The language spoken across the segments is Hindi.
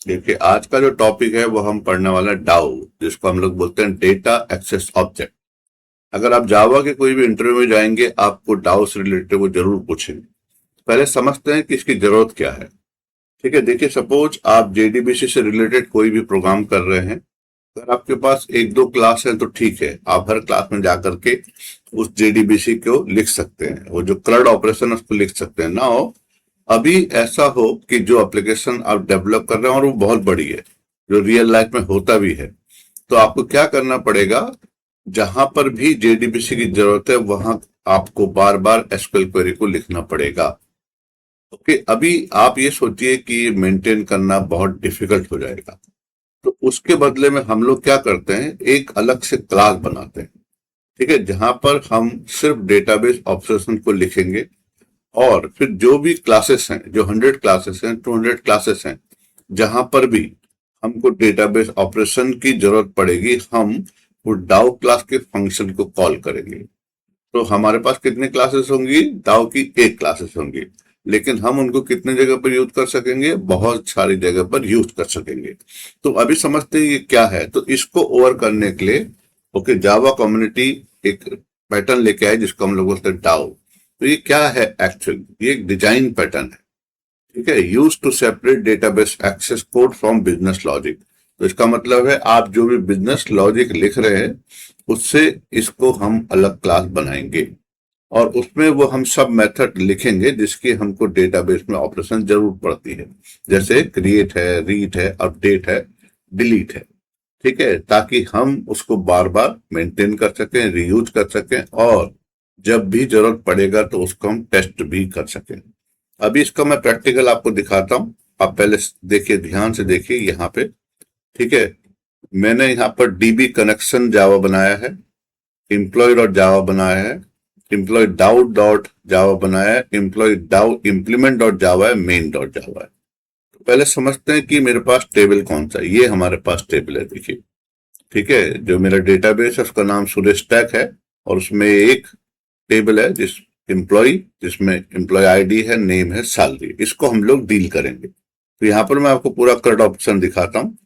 देखिए, आज का जो टॉपिक है वो हम पढ़ने वाला डाउ, जिसको हम लोग बोलते हैं डेटा एक्सेस ऑब्जेक्ट। अगर आप जावा के कोई भी इंटरव्यू में जाएंगे, आपको डाउ से रिलेटेड वो जरूर पूछेंगे। पहले समझते हैं कि इसकी जरूरत क्या है। ठीक है, देखिए, सपोज आप जेडीबीसी से रिलेटेड कोई भी प्रोग्राम कर रहे हैं। अगर आपके पास एक दो क्लास है तो ठीक है, आप हर क्लास में जाकर के उस जेडीबीसी को लिख सकते हैं, वो जो CRUD ऑपरेशन है उसको लिख सकते हैं ना हो। अभी ऐसा हो कि जो एप्लीकेशन आप डेवलप कर रहे हैं और वो बहुत बड़ी है, जो रियल लाइफ में होता भी है, तो आपको क्या करना पड़ेगा, जहां पर भी जेडीबीसी की जरूरत है वहां आपको बार बार एसक्यूएल क्वेरी को लिखना पड़ेगा। ओके, अभी आप ये सोचिए कि मेंटेन करना बहुत डिफिकल्ट हो जाएगा। तो उसके बदले में हम लोग क्या करते हैं, एक अलग से क्लास बनाते हैं। ठीक है, जहां पर हम सिर्फ डेटाबेस ऑब्जर्वेशन को लिखेंगे, और फिर जो भी क्लासेस हैं, जो 100 क्लासेस हैं, 200 क्लासेस हैं, जहां पर भी हमको डेटाबेस ऑपरेशन की जरूरत पड़ेगी, हम वो डाउ क्लास के फंक्शन को कॉल करेंगे। तो हमारे पास कितनी क्लासेस होंगी, दाव की एक क्लासेस होंगी, लेकिन हम उनको कितने जगह पर यूज कर सकेंगे, बहुत सारी जगह पर यूज कर सकेंगे। तो अभी समझते हैं ये क्या है। तो इसको ओवर करने के लिए ओके, जावा कम्युनिटी एक पैटर्न लेके आए जिसको हम लोग बोलते हैं डाउ। तो ये क्या है एक्चुअल, ये एक डिजाइन पैटर्न है। ठीक है, use to separate database access code from business logic. तो इसका मतलब है आप जो भी बिजनेस लॉजिक लिख रहे हैं उससे इसको हम अलग क्लास बनाएंगे, और उसमें वो हम सब मेथड लिखेंगे जिसकी हमको डेटाबेस में ऑपरेशन जरूर पड़ती है, जैसे क्रिएट है, रीड है, अपडेट है, डिलीट है। ठीक है, ताकि हम उसको बार बार मेंटेन कर सकें, रीयूज कर सकें, और जब भी जरूरत पड़ेगा तो उसको हम टेस्ट भी कर सकें। अभी इसका मैं प्रैक्टिकल आपको दिखाता हूं। आप पहले देखिए, ध्यान से देखिए यहाँ पे। ठीक है, मैंने यहाँ पर डीबी कनेक्शन जावा बनाया है, एम्प्लॉय डॉट जावा बनाया है, एम्प्लॉय डाउ डॉट जावा बनाया है, एम्प्लॉय डाउ इम्प्लीमेंट डॉट जावा है, मेन डॉट जावा है। तो पहले समझते हैं कि मेरे पास टेबल कौन सा है। ये हमारे पास टेबल है, देखिए। ठीक है, जो मेरा डेटाबेस है उसका नाम सुरेश टैक है, और उसमें एक टेबल है एम्प्लॉय, जिसमें एम्प्लॉय आईडी है, नेम है, सैलरी। इसको हम लोग डील करेंगे। तो यहाँ पर मैं आपको पूरा CRUD ऑप्शन दिखाता हूँ।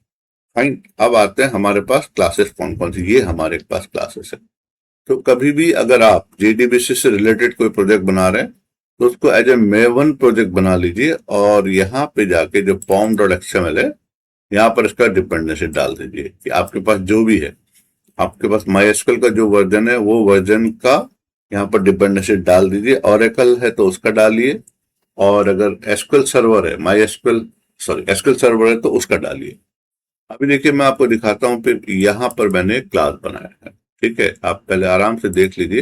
फाइन, अब आते हैं हमारे पास क्लासेस कौन कौन सी। ये हमारे पास क्लासेस है। तो कभी भी अगर आप जेडीबीसी से रिलेटेड कोई प्रोजेक्ट बना रहे हैं तो उसको एज ए मेवन प्रोजेक्ट बना लीजिए, और यहाँ पे जाके जो पॉम डॉट एक्सएमएल है, यहाँ पर इसका डिपेंडेंसी डाल दीजिए कि आपके पास जो भी है, आपके पास MySQL का जो वर्जन है वो वर्जन का यहाँ पर डिपेंडेंसी डाल दीजिए। ऑरेकल है तो उसका डालिए, और अगर एसक्यूएल सर्वर है, एसक्यूएल सर्वर है तो उसका डालिए। अभी देखिए, मैं आपको दिखाता हूँ। फिर यहाँ पर मैंने क्लास बनाया है। ठीक है, आप पहले आराम से देख लीजिए।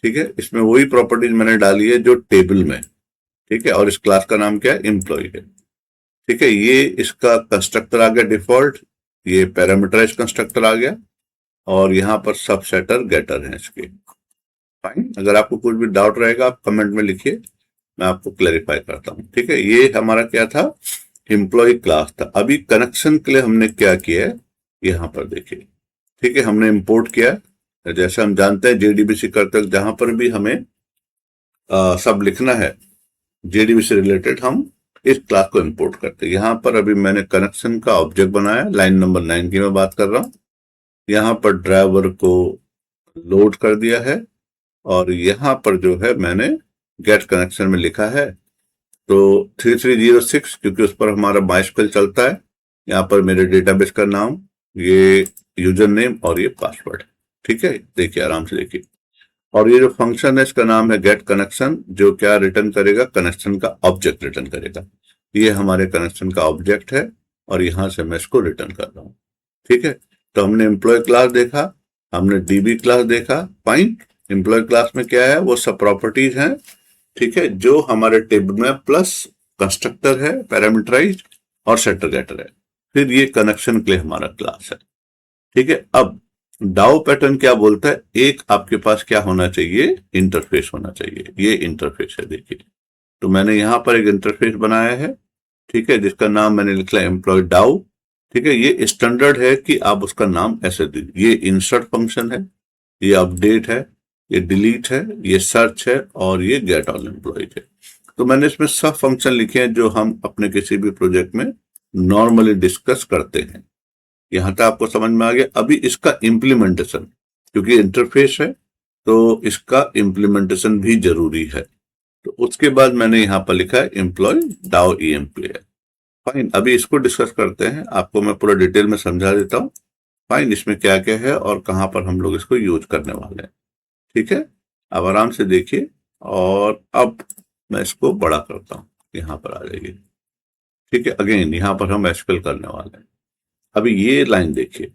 ठीक है, इसमें वही प्रॉपर्टीज मैंने डाली है जो टेबल में। ठीक है, और इस क्लास का नाम क्या है, एम्प्लॉय है। ठीक है, ये इसका कंस्ट्रक्टर आ गया डिफॉल्ट, ये पैरामीटराइज कंस्ट्रक्टर आ गया, और यहाँ पर सब सेटर गेटर है इसके। फाइन, अगर आपको कुछ भी डाउट रहेगा आप कमेंट में लिखिए, मैं आपको क्लैरिफाई करता हूँ। ठीक है, ये हमारा क्या था, एम्प्लॉय क्लास था। अभी कनेक्शन के लिए हमने क्या किया है, यहाँ पर देखिए। ठीक है, हमने इंपोर्ट किया। जैसे हम जानते हैं जेडीबीसी करते वक्त जहां पर भी हमें सब लिखना है जेडीबी से रिलेटेड, हम इस क्लास को इंपोर्ट करते हैं। यहाँ पर अभी मैंने कनेक्शन का ऑब्जेक्ट बनाया, लाइन नंबर 9 की मैं बात कर रहा हूँ। यहाँ पर ड्राइवर को लोड कर दिया है, और यहाँ पर जो है मैंने गेट कनेक्शन में लिखा है तो 3306, क्योंकि उस पर हमारा माइस्क्वेल चलता है। यहाँ पर मेरे डेटाबेस का नाम, ये यूजर नेम, और ये पासवर्ड। ठीक है, देखिए, आराम से देखिए। और ये जो फंक्शन है इसका नाम है गेट कनेक्शन, जो क्या रिटर्न करेगा, कनेक्शन का ऑब्जेक्ट रिटर्न करेगा। ये हमारे कनेक्शन का ऑब्जेक्ट है, और यहां से मैं इसको रिटर्न कर रहा हूं। ठीक है, तो हमने एम्प्लॉय क्लास देखा, हमने डीबी क्लास देखा। फाइन, एम्प्लॉय क्लास में क्या है, वो सब प्रॉपर्टीज हैं। ठीक है, जो हमारे टेबल में प्लस कंस्ट्रक्टर है पैरामीटराइज, और सेटर गेटर है। फिर ये कनेक्शन के लिए हमारा क्लास है। ठीक है, अब डाउ पैटर्न क्या बोलता है, एक आपके पास क्या होना चाहिए, इंटरफेस होना चाहिए। ये इंटरफेस है, देखिए। तो मैंने यहां पर एक इंटरफेस बनाया है। ठीक है, जिसका नाम मैंने लिखा है एम्प्लॉय डाउ। ठीक है, ये स्टैंडर्ड है कि आप उसका नाम ऐसे दीजिए। ये इंसर्ट फंक्शन है, ये अपडेट है, ये डिलीट है, ये सर्च है, और ये गेट ऑल एम्प्लॉय है। तो मैंने इसमें सब फंक्शन लिखे हैं जो हम अपने किसी भी प्रोजेक्ट में नॉर्मली डिस्कस करते हैं। यहां तक आपको समझ में आ गया। अभी इसका इम्प्लीमेंटेशन, क्योंकि इंटरफेस है तो इसका इम्प्लीमेंटेशन भी जरूरी है। तो उसके बाद मैंने यहां पर लिखा है एम्प्लॉय डाउ EMPloyer। फाइन, अभी इसको डिस्कस करते हैं। आपको मैं पूरा डिटेल में समझा देता हूँ। फाइन, इसमें क्या क्या है और कहां पर हम लोग इसको यूज करने वाले हैं। ठीक है, अब आराम से देखिए। और अब मैं इसको बड़ा करता हूं, यहां पर आ जाइए। ठीक है, अगेन यहां पर हम एसक्यूएल करने वाले हैं। अभी ये लाइन देखिए।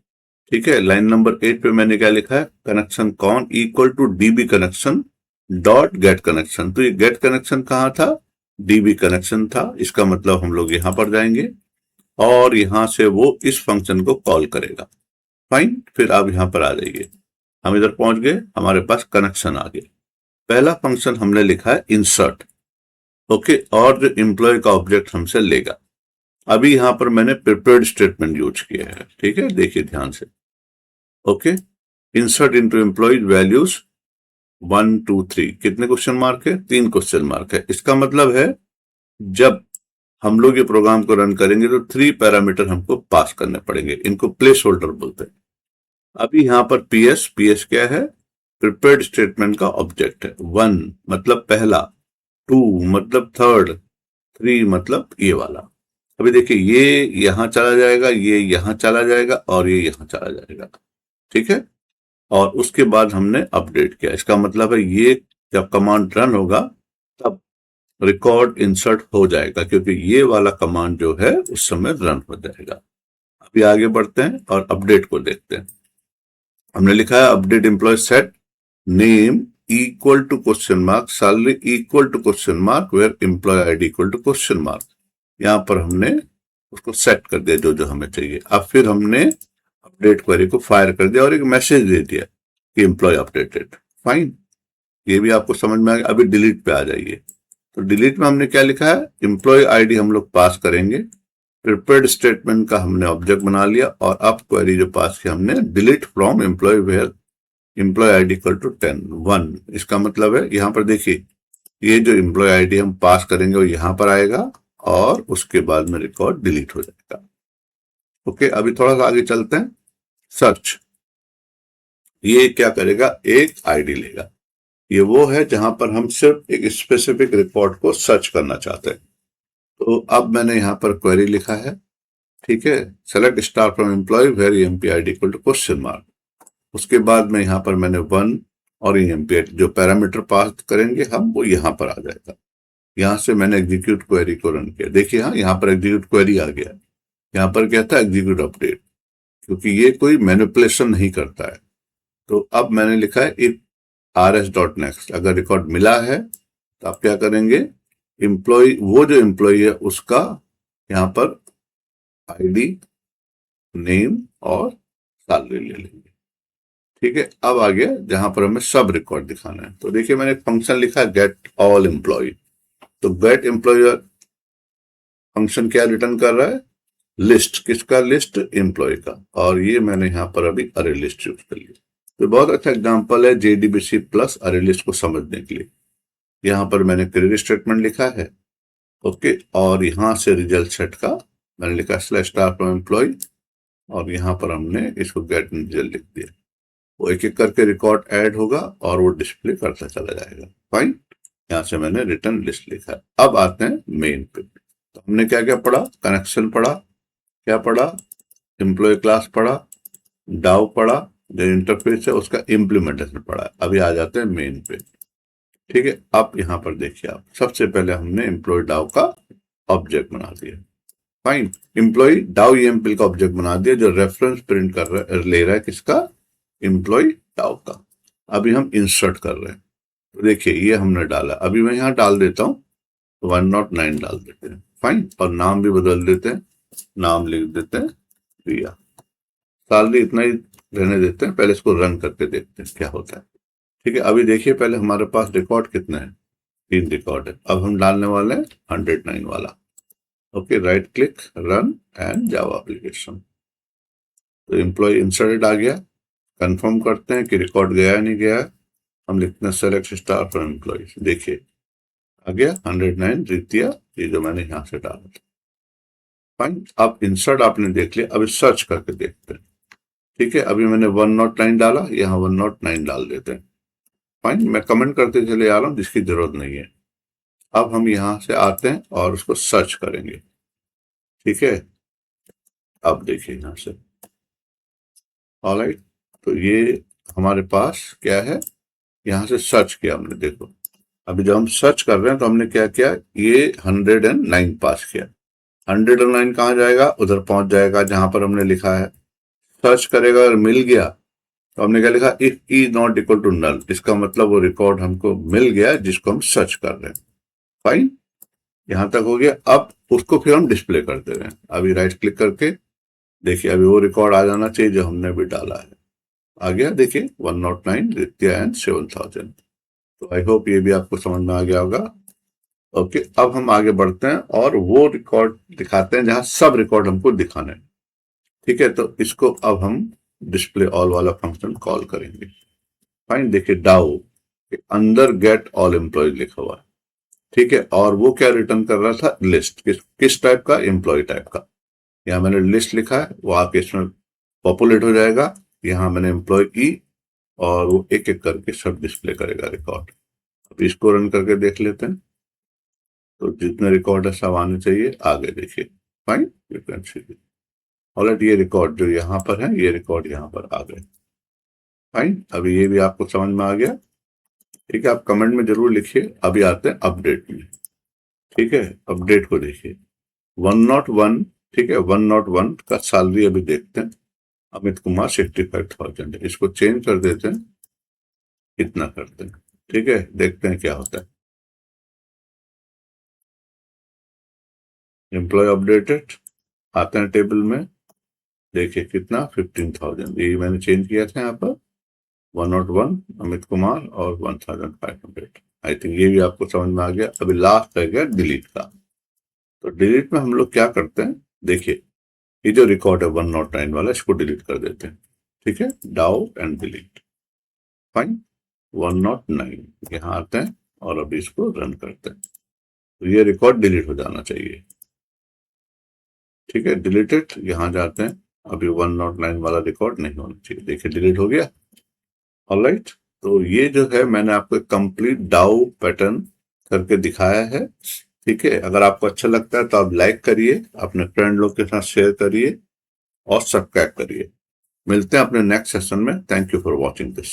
ठीक है, लाइन नंबर 8 पे मैंने क्या लिखा है, connection con equal to DB connection dot get connection. तो ये गेट कनेक्शन कहां था, DB कनेक्शन था। इसका मतलब हम लोग यहां पर जाएंगे और यहां से वो इस फंक्शन को कॉल करेगा। फाइन, फिर आप यहां पर आ जाइए। हम इधर पहुंच गए, हमारे पास कनेक्शन आ गया। पहला फंक्शन हमने लिखा है इंसर्ट। ओके, और जो एम्प्लॉय का ऑब्जेक्ट हमसे लेगा। अभी यहां पर मैंने प्रिपेयर्ड स्टेटमेंट यूज किया है। ठीक है, देखिए ध्यान से। Okay, insert into employee values 1 2 3। कितने क्वेश्चन मार्क है, 3 क्वेश्चन मार्क है। इसका मतलब है जब हम लोग ये प्रोग्राम को रन करेंगे तो 3 पैरामीटर हमको पास करने पड़ेंगे। इनको प्लेस होल्डर बोलते हैं। अभी यहां पर पीएस क्या है, प्रिपेयर्ड स्टेटमेंट का ऑब्जेक्ट है। 1 मतलब पहला, 2 मतलब थर्ड, 3 मतलब ये वाला। अभी देखिए, ये यहां चला जाएगा, ये यहां चला जाएगा और ये यहां चला जाएगा। ठीक है, और उसके बाद हमने अपडेट किया। इसका मतलब है ये जब कमांड रन होगा तब रिकॉर्ड इंसर्ट हो जाएगा, क्योंकि ये वाला कमांड जो है उस समय रन हो जाएगा। अभी आगे बढ़ते हैं और अपडेट को देखते हैं। हमने लिखा है update employee set name equal to question mark, salary equal to question mark, where employ ID equal to question mark. यहां पर हमने उसको सेट कर दिया जो जो हमें चाहिए। अब फिर हमने अपडेट क्वेरी को फायर कर दिया और एक मैसेज दे दिया कि एम्प्लॉय अपडेटेड। फाइन, ये भी आपको समझ में आ गया। अभी डिलीट पे आ जाइए। तो डिलीट में हमने क्या लिखा है, एम्प्लॉय आईडी हम लोग पास करेंगे। प्रिपेयर्ड स्टेटमेंट का हमने ऑब्जेक्ट बना लिया और अब क्वेरी जो पास की हमने, delete from employ where employ ID equal to 10 1। इसका मतलब है यहां पर देखिए, ये जो एम्प्लॉय आईडी हम पास करेंगे वो यहां पर आएगा और उसके बाद में रिकॉर्ड डिलीट हो जाएगा। ओके, अभी थोड़ा सा आगे चलते हैं। सर्च, ये क्या करेगा, एक आईडी लेगा। ये वो है जहां पर हम सिर्फ एक स्पेसिफिक रिकॉर्ड को सर्च करना चाहते हैं। तो अब मैंने यहां पर क्वेरी लिखा है। ठीक है, select star from employ where employ ID equal to question mark. उसके बाद में यहां पर मैंने 1 और एम्प्लॉय जो पैरामीटर पास करेंगे हम, वो यहां पर आ जाएगा। यहां से मैंने एग्जीक्यूट क्वेरी को रन किया। देखिए, हाँ, यहां पर एग्जीक्यूट क्वेरी आ गया। यहां पर क्या था, एग्जीक्यूट अपडेट, क्योंकि ये कोई मैनिपुलेशन नहीं करता है। तो अब मैंने लिखा है इफ rs.next, अगर रिकॉर्ड मिला है तो आप क्या करेंगे, एम्प्लॉय, वो जो एम्प्लॉय है उसका यहां पर आईडी, नेम और सैलरी ले लेंगे। ठीक है, अब आ गया जहां पर हमें सब रिकॉर्ड दिखाना है। तो देखिए, मैंने एक फंक्शन लिखा है गेट ऑल एम्प्लॉय। तो गेट एम्प्लॉय फंक्शन क्या रिटर्न कर रहा है, लिस्ट। किसका, लिस्ट, एम्प्लॉय का। और ये मैंने यहां पर अभी अरे लिस्ट यूज कर लिया। तो बहुत अच्छा एग्जांपल है JDBC प्लस अरे लिस्ट को समझने के लिए। यहां पर मैंने क्वेरी स्टेटमेंट लिखा है। ओके, और यहां से रिजल्ट सेट का मैंने लिखा स्लैश स्टार फ्रॉम एम्प्लॉय और यहां पर हमने इसको गेट रिजल्ट लिख दिया। वो एक एक करके रिकॉर्ड ऐड होगा और वो डिस्प्ले करता चला जाएगा। फाइन, यहां से मैंने रिटर्न लिस्ट लिखा है। अब आते हैं मेन पे। तो हमने क्या क्या पढ़ा, कनेक्शन पढ़ा, क्या पढ़ा, एम्प्लॉय क्लास पढ़ा, डाउ पढ़ा, जो इंटरफेस है उसका इम्प्लीमेंटेशन पढ़ा। अभी आ जाते हैं मेन पे। ठीक है, अब यहां पर देखिए, आप सबसे पहले हमने एम्प्लॉय डाउ का ऑब्जेक्ट बना दिया। फाइन, एम्प्लॉय डाउ EMPL का ऑब्जेक्ट बना दिया जो रेफरेंस प्रिंट कर रहा है, ले रहा है किसका, एम्प्लॉय डाउ का। अभी हम इंसर्ट कर रहे हैं। तो देखिए, ये हमने डाला। अभी मैं यहां डाल देता हूं 109 डाल देते हैं। फाइन, और नाम भी बदल देते हैं। नाम लिख देते हैं प्रिया। सैलरी इतना ही रहने देते हैं। पहले इसको रन करके देखते हैं क्या होता है। ठीक है, अभी देखिए, पहले हमारे पास रिकॉर्ड कितने हैं, 3 रिकॉर्ड है। अब हम डालने वाले हैं 109 वाला। Okay, right click, run and Java application. तो एम्प्लॉय इंसर्टेड आ गया। कंफर्म करते हैं कि रिकॉर्ड गया है नहीं गया है। हम लिखते हैं सेलेक्ट स्टार फ्रॉम एम्प्लॉय। देखिए, आ गया 109 रितिया, ये जो मैंने यहां से डाला था। फाइन, अब इंसर्ट आपने देख लिया, अभी सर्च करके देखते हैं। ठीक है, अभी मैंने 109 डाला, यहाँ 109 डाल देते हैं। फाइन, मैं कमेंट करते चले आ रहा हूं, जिसकी जरूरत नहीं है। अब हम यहां से आते हैं और उसको सर्च करेंगे। ठीक है, अब देखिए यहां से, ऑलराइट, तो ये हमारे पास क्या है, यहां से सर्च किया हमने, देखो अभी जब हम सर्च कर रहे हैं तो हमने क्या किया, ये 109 पास किया। 109 कहाँ जाएगा, उधर पहुंच जाएगा जहां पर हमने लिखा है। सर्च करेगा और मिल गया तो हमने क्या लिखा, if E not equal to null, इसका मतलब वो रिकॉर्ड हमको मिल गया जिसको हम सर्च कर रहे हैं। फाइन, यहां तक हो गया। अब उसको फिर हम डिस्प्ले कर दे रहे हैं। अभी राइट क्लिक करके देखिए, अभी वो रिकॉर्ड आ जाना चाहिए जो हमने भी डाला है। आ गया, देखिए 109 रित्या एंड 7000। तो आई होप ये भी आपको समझ में आ गया होगा। ओके, अब हम आगे बढ़ते हैं और वो रिकॉर्ड दिखाते हैं जहां सब रिकॉर्ड हमको दिखाने हैं। ठीक है, तो इसको अब हम डिस्प्ले ऑल वाला फंक्शन कॉल करेंगे। फाइन, देखिए डाउ के अंदर गेट ऑल एम्प्लॉय लिखा हुआ है। ठीक है, और वो क्या रिटर्न कर रहा था, लिस्ट, किस टाइप का, एम्प्लॉय टाइप का। यहाँ मैंने लिस्ट लिखा है, वो आपके इसमें पॉपुलेट हो जाएगा। यहाँ मैंने एम्प्लॉय ई, और वो एक एक करके सब डिस्प्ले करेगा रिकॉर्ड। अब इसको रन करके देख लेते हैं, तो जितने रिकॉर्ड है सब आने चाहिए। आगे देखिए, fine, you can see, already ये रिकॉर्ड जो यहाँ पर है, ये रिकॉर्ड यहाँ पर आ गए। फाइन, अभी ये भी आपको समझ में आ गया। ठीक है, आप कमेंट में जरूर लिखिए। अभी आते हैं अपडेट में। ठीक है, अपडेट को देखिए 101। ठीक है, 101 का सैलरी अभी देखते हैं। अमित कुमार 65,000 है, इसको चेंज कर देते हैं, इतना करते हैं। ठीक है, देखते हैं क्या होता है। एम्प्लॉय अपडेटेड, आते हैं टेबल में, देखिए कितना, 15,000, ये मैंने चेंज किया था यहाँ पर। 101 अमित कुमार और 1,500। आई थिंक ये भी आपको समझ में आ गया। अभी लास्ट रह गया डिलीट का। तो डिलीट में हम लोग क्या करते हैं, देखिए ये जो रिकॉर्ड है 109 वाला, इसको डिलीट कर देते हैं। ठीक है, डाउ एंड डिलीट। फाइन, 109 यहाँ आते हैं और अभी इसको रन करते हैं, तो ये रिकॉर्ड डिलीट हो जाना चाहिए। ठीक है, डिलीटेड, यहां जाते हैं। अभी 109 वाला रिकॉर्ड नहीं होना चाहिए, देखिए डिलीट हो गया। ऑलराइट, तो ये जो है मैंने आपको कंप्लीट डाउ पैटर्न करके दिखाया है। ठीक है, अगर आपको अच्छा लगता है तो आप लाइक करिए, अपने फ्रेंड लोग के साथ शेयर करिए और सब्सक्राइब करिए। मिलते हैं अपने नेक्स्ट सेशन में। Thank you for watching this.